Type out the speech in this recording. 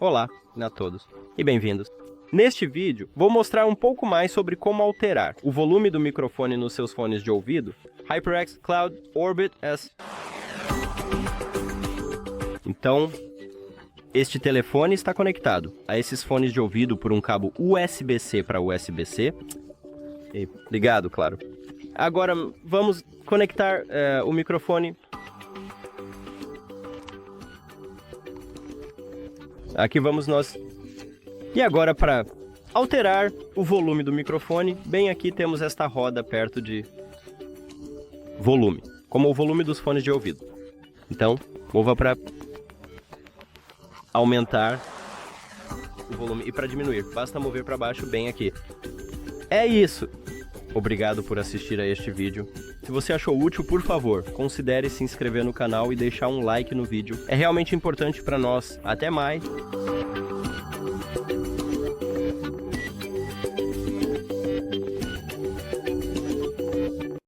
Olá a todos e bem-vindos. Neste vídeo, vou mostrar um pouco mais sobre como alterar o volume do microfone nos seus fones de ouvido, HyperX Cloud Orbit S. Então, este telefone está conectado a esses fones de ouvido por um cabo USB-C para USB-C. E ligado, claro. Agora, vamos conectar o microfone. Aqui vamos nós. E agora, para alterar o volume do microfone, bem aqui temos esta roda perto de volume, como o volume dos fones de ouvido. Então, mova para aumentar o volume e para diminuir. Basta mover para baixo bem aqui. É isso! Obrigado por assistir a este vídeo. Se você achou útil, por favor, considere se inscrever no canal e deixar um like no vídeo. É realmente importante para nós. Até mais!